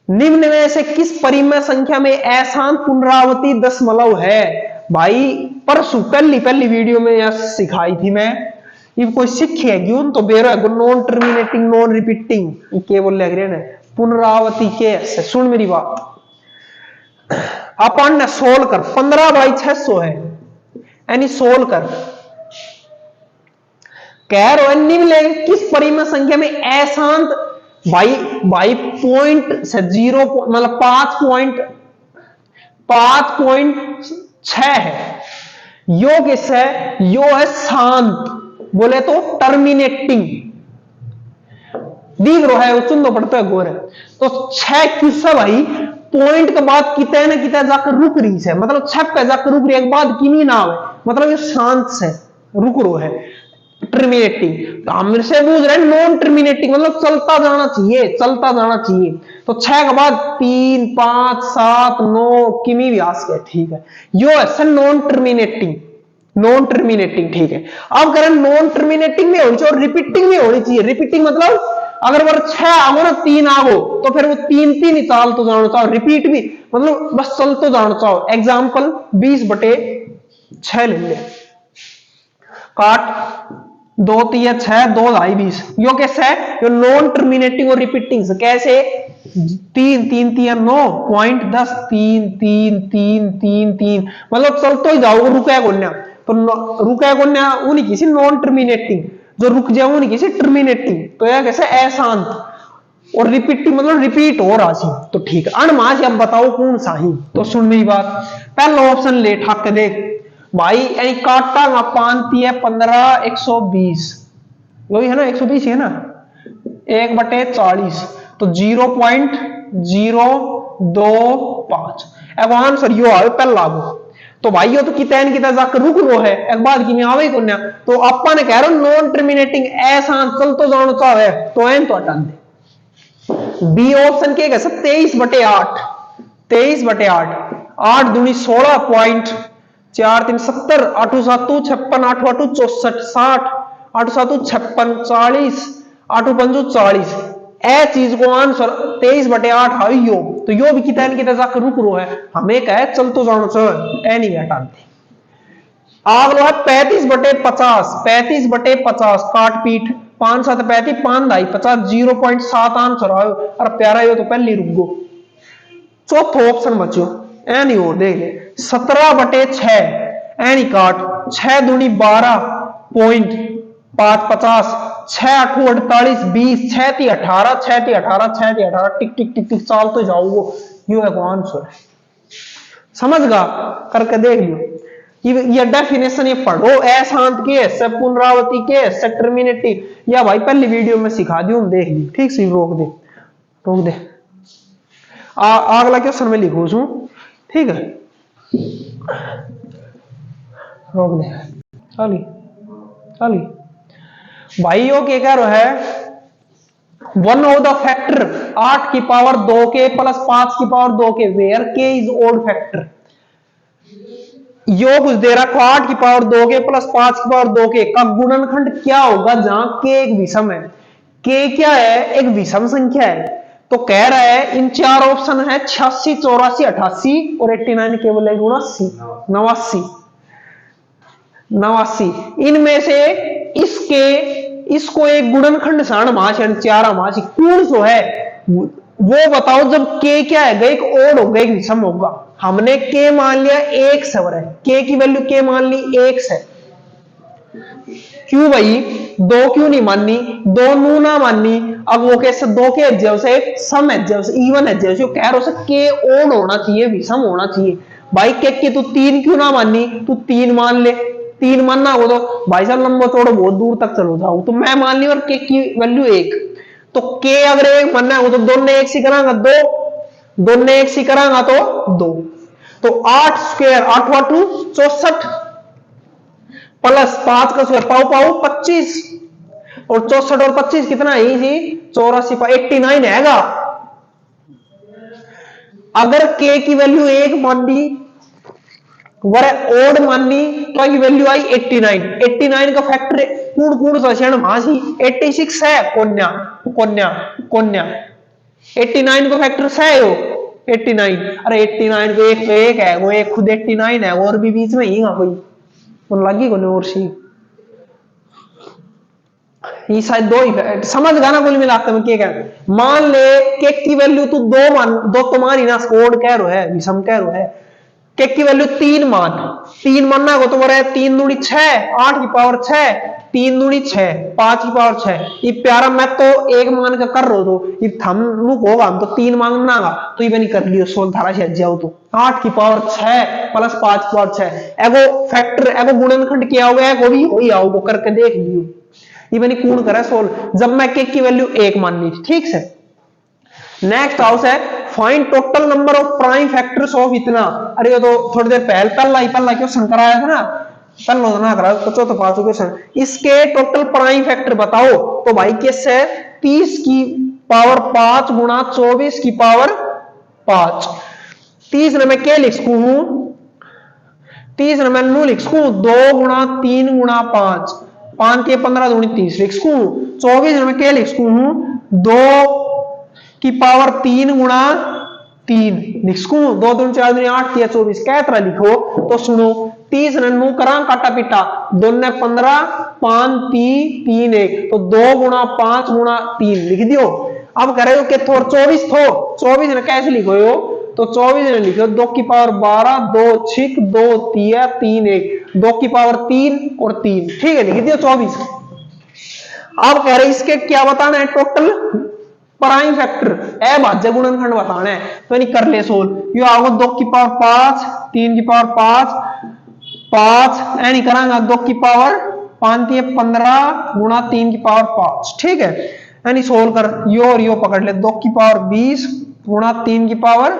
Speaker 1: निम्न में से किस परिमेय संख्या में अशांत पुनरावृत्ति दशमलव है। भाई परसों पहली वीडियो में यह सिखाई थी मैं, ये कोई सीखे क्यों तो बेरो नॉन टर्मिनेटिंग नॉन रिपीटिंग के बोल लग रहे ना पुनरावृत्ति के से। सुन मेरी बात, अपन ने सोल्व कर 15/600 है यानी सोल्व कर कह रहे निम्न किस परिमेय संख्या में अशांत भाई पॉइंट से 0 मतलब 5.6 है। यो किस है, यो है शांत, बोले तो टर्मिनेटिंग दिख रहा है, चुन दो पड़ता है गोर है। तो 6 किस है भाई, पॉइंट के बाद कितने ना कितने जाकर रुक रही है, मतलब 6 पे जाकर रुक रही है, एक बाद किमी ना हो, मतलब ये शांत से रुक रो है टर्मिनेटिंग। तो हम से पूछ रहे हैं नॉन टर्मिनेटिंग, मतलब चलता जाना चाहिए, चलता जाना चाहिए। तो 6 के बाद 3 5 7 9 किमी भी आ सके, ठीक है। यो है नॉन टर्मिनेटिंग, नॉन टर्मिनेटिंग, ठीक है। अब करें नॉन टर्मिनेटिंग में होनी चाहिए और रिपीटिंग में होनी चाहिए। रिपीटिंग मतलब अगर वो 6 आगो ना 3 आगो तो फिर वो 3 ही चाल तो जाना चाहो, रिपीट भी मतलब बस चल तो जाना चाहो। एग्जाम्पल 20/6 ले ले, काट 2 3 6 2 2.5 20। यो कैसे है, यो नॉन टर्मिनेटिंग और रिपीटिंग से। कैसे 3 3 3 9 पॉइंट 10 3 3 3 3 3 मतलब चल तो ही जाओ, रुका गुन्या तो रुका गुन्या उन्हीं किसी नॉन टर्मिनेटिंग, जो रुक जाए उन्हीं किसी टर्मिनेटिंग। तो यह कैसे अशांत और रिपीटिंग मतलब रिपीट हो रहा सी। तो ठीक है अनमास, अब बताओ कौन सा ही। तो सुन मेरी बात, पहला ऑप्शन ले ठाक के देख भाई, यानी काटा ना पांती है 15 120 वही है ना, 120 है ना, 1/40 तो 0.025। अब आंसर यो आयो पहला गो। तो भाई यो तो कितने कितना जाकर रुक रो है, एक बात की आवे को ना। तो अपन ने कह रहा नॉन टर्मिनेटिंग ऐसा चल तो जानो चाहे तो एन तो हटा दे। बी ऑप्शन के कैसे 23/8 23/8 8 दूनी 16 पॉइंट 4 3 70 8 7 56 8 8 64 60 8 7 56 40 8 5 40। ए चीज को आंसर 23/8 है यो। तो यो भी कितने जाकर रुक रो है, हमें कहे चल तो जानो चाहे ए नहीं हटा दे। आग लो है 35/50 35/50 काट पीठ 5 7 35 5 2 50 0.7 आंसर आयो। अरे प्यारा यो तो पहले रुक गो। चौथा ऑप्शन बचो ए नहीं और देख ले 17/6 एनी काट 6 दूनी 12 पॉइंट 5 6 8 48 20 6 3 18 6 3 18 6 3 18 टिक टिक टिक टिक चाल तो जाओ। यो है आंसर, समझ गा करके देख लियो। ये डेफिनेशन ये पढ़ो, अशांत केस, पुनरावृत्ति केस, टर्मिनेटिव या भाई पहली वीडियो में सिखा दी देख ली, ठीक से रोक दे। अगला क्वेश्चन में लिखू छू, ठीक है रोक दे। चली भाई यो क्या कह रहा है, वन ऑफ द फैक्टर 8 की पावर 2 के प्लस 5 की पावर 2 के वेयर के इज ओड फैक्टर। यो कुछ दे रखो 8 की पावर 2 के प्लस 5 की पावर 2 के का गुणनखंड क्या होगा जहां के एक विषम है। के क्या है, एक विषम संख्या है। तो कह रहा है इन चार ऑप्शन है 86 84 88 और 89 केवल 89 इनमें से इसको एक गुणनखंड साणमास चार मास कौन सो है वो बताओ। जब के क्या है, एक ओड होगा एक विषम होगा। हमने के मान लिया 1 सवर है, के की वैल्यू के मान ली 1 है। क्यों भाई 2 क्यों नहीं माननी, 2 नू ना माननी। अब वो कैसे 2 के अज्ञव से सम अज्ञव से इवन अज्ञव से कह रहा है के ओड होना चाहिए, विषम होना चाहिए। भाई के तू 3 क्यों ना माननी, तू 3 मान ले। 3 मानना हो तो भाई साहब लंबा चौड़ा बहुत दूर तक चलो जाओ। तो मैं मान ली और के की वैल्यू 1। तो के अगर 1 मानना हो तो दोनों 1 सी करांगा 2, दोनों 1 सी करांगा तो 2। तो 8 स्क्वायर 8 8 64 प्लस 5 का स्क्वायर पाओ 25 और 64 और 25 कितना है जी 84 89 हैगा। अगर के की वैल्यू 1 मान ली वरे ओड माननी तो की वैल्यू आई 89। 89 का फैक्टर कूड़ कूड़ सा मासी 86 है कोन्या कोन्या कोन्या 89 को फैक्टर है हो 89। अरे 89 को एक है वो एक खुद 89 है और भी बीच में ही कोई तो लगी को और सी ये शायद दो ही समझ गया ना कुल मिलाकर में क्या मान ले केक की वैल्यू तू दो तो मान ही ना स्कोर कह रो है विषम कह रो है केक की वैल्यू 3 मानना को तो बोल रहा है 3 दूनी 6 8 की पावर 6 3 दूनी 6 5 की पावर 6 ये प्यारा मैं तो एक मान का कर रो तो ये थम रुक होगा हम तो 3 मांगना का तो ये बनी कर लियो सोल धारा से जाओ तो 8 की पावर 6 प्लस 5 की पावर 6 एगो फैक्टर एगो गुणनखंड किया होगा एगो भी वही आओ वो करके देख लियो ये बनी कूण करे सोल जब मैं केक की वैल्यू 1 माननी थी ठीक है। नेक्स्ट हाउस है find total number of prime factors of इतना। अरे ये तो थोड़ी देर पहला क्वेश्चन कराया था ना पहला ना करा तो चौथा पांचवा क्वेश्चन इसके टोटल प्राइम फैक्टर बताओ तो भाई कैसे 30 की पावर 5 गुणा 24 की पावर 5 30 ने मैं क्या लिख सकूं 30 ने मैं नू लिख सकूं 2 गुणा 3 गुणा 5 5 के 15 दूनी 30 लिख सकूं 24 ने मैं क्या लिख सकूं 2 की पावर 3 गुणा 3 लिख सकूं 2 दूनी 4 दूनी 8 3 24 क्या तरह लिखो तो सुनो 30 ने नू करा काटा पीटा 2 ने 15 5 3 1 तो 2 गुणा 5 गुणा 3 लिख दियो। अब कह रहे हो कि थोड़ 24 थो 24 ने कैसे लिखो यो तो 24 ने लिखो 2 की पावर 12 2 6 2 3 1 2 की पावर 3 और 3 ठीक है लिख दियो 24। अब कह रहे इसके क्या बताना है टोटल प्राइम फैक्टर अभाज्य गुणनखंड बताना है तो नहीं कर ले सोल यो आओ 2 की पावर 5 3 की पावर 5 नहीं करांगा 2 की पावर 5 15 गुणा 3 की पावर 5 ठीक है यानी सोल्व कर यो और यो पकड़ ले 2 की पावर 20 गुणा 3 की पावर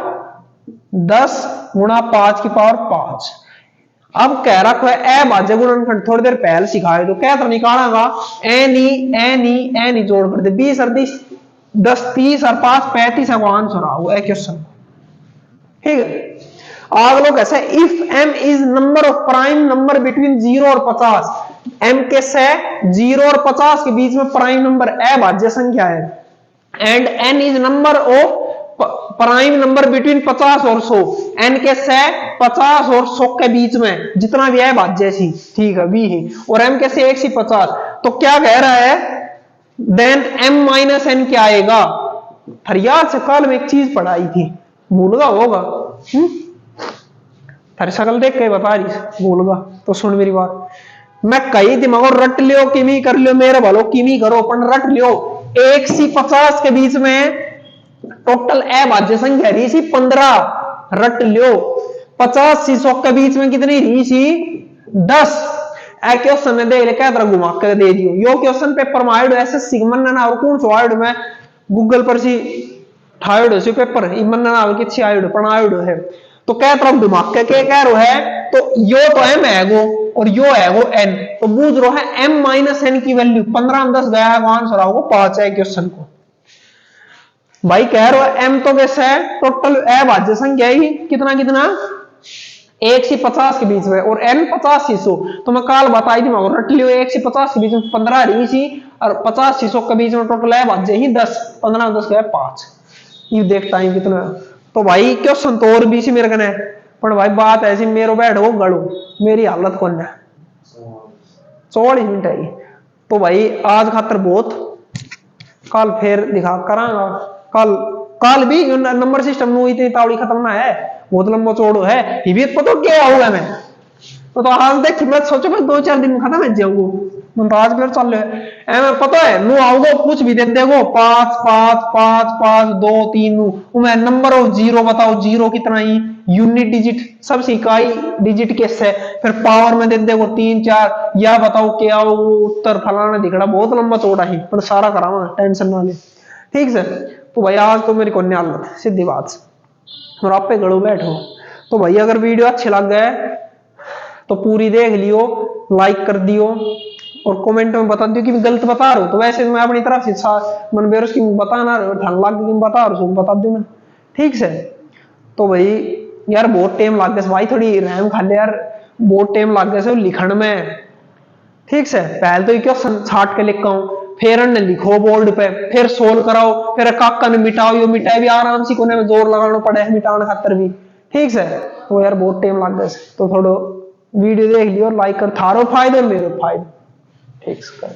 Speaker 1: 10 गुणा 5 की पावर 5। अब कह रखो है अभाज्य गुणनखंड थोड़ी देर पहले सिखाए तो क्या निकालागा एनी जोड़ कर दे 20 और 10 30 और 5 35 को आंसर आओ क्वेश्चन ठीक है। अगलो कैसे if m is number of prime number between 0 और 50 m कैसे 0 और 50 के बीच में प्राइम नंबर अभाज्य संख्या है and n is number of prime number between 50 और 100 n कैसे 50 और 100 के बीच में जितना भी है भाज्य सी ठीक है भी है और m कैसे 1 से 50 तो क्या कह रहा है देन m माइनस n क्या आएगा याद से कल में एक चीज पढ़ाई थी भूल गया होगा थारी शकल देख के बता रही भूल गया तो सुन मेरी बात मैं कही दिमाग रट लियो किमी कर लियो मेरे भलो किमी करो पर रट लियो 1 से 50 के बीच में टोटल अभाज्य संख्या रही सी 15 रट लियो 50 से 100 के बीच में कितनी रही सी 10 क्वेश्चन ने दे क्या तरह घुमा कर दे दियो यो क्वेश्चन पेपर में आयो ऐसे सिगमन ना और कौन सो आयो मैं गूगल पर सी ठायो से पेपर इमन ना और किछि आयो पण आयो है तो क्या तरह घुमा के कह रो है तो यो तो m है गो और यो है वो n तो बूझ रो है m माइनस n की वैल्यू 15 में 10 गया है आंसर आओ 5 है क्वेश्चन को भाई कह रहा है m तो कैसे है टोटल अभाज्य संख्या ही कितना कितना 1 से 50 के बीच में और n 50 से 100 तो मैं कल बताई थी मगर रट लियो 1 से 50 के बीच में 15 रही सी और 50 से 100 के बीच में टोटल अभाज्य ही 10 15 में 10 गया 5 ये देख टाइम कितना तो भाई क्वेश्चन तो और भी सी मेरे कने पर भाई बात ऐसी मेरो बैठो गड़ो मेरी हालत कौन है 44 मिनट है तो भाई आज खातर बहुत कल फिर दिखा करांगा कल भी नंबर सिस्टम नु इतनी तावड़ी खत्म ना है बहुत लंबा चौड़ो है ये भी पता क्या होगा मैं तो आज देख मैं सोचो मैं 2-4 दिन में खत्म है जाऊंगा मैं तो आज फिर चल रहे है मैं पता है नु आओगे कुछ भी दे देगो 5 5 5 5 2 3 नु मैं नंबर ऑफ जीरो बताओ जीरो कितना ही यूनिट डिजिट सबसे इकाई डिजिट कैसे है फिर पावर में दे देगो 3 4 या बताओ क्या उत्तर फलाना दिखड़ा बहुत लंबा चौड़ा ही पर सारा करावा टेंशन ना ले ठीक है। तो भाई आज तो मेरी कोन्या हालत सीधी बात और आप पे गड़ो बैठो तो भाई अगर वीडियो अच्छे लग गए तो पूरी देख लियो लाइक कर दियो और कमेंट में बता दियो कि मैं गलत बता रहा हूँ तो वैसे मैं अपनी तरफ से मन बेरोस की बता ना ढंग लाग की बता रहा हूँ बता दो मैं ठीक है। तो भाई यार बहुत टाइम लग गया भाई, थोड़ी रैम खा ले यार, बहुत टाइम लग गया लिखण में। ठीक से पहले तो क्वेश्चन छाट के लिखा हूं, फिर अन्य लिखो बोर्ड पे, फिर सोल्व कराओ, फिर काका ने मिटाओ, यो मिटाए भी आराम से, कोने में जोर लगाना पड़े मिटाने खातर भी। ठीक से तो यार बहुत टाइम लग गया, तो थोड़ा वीडियो देख लियो, लाइक कर, थारो फायदे और मेरे फायदे। ठीक से।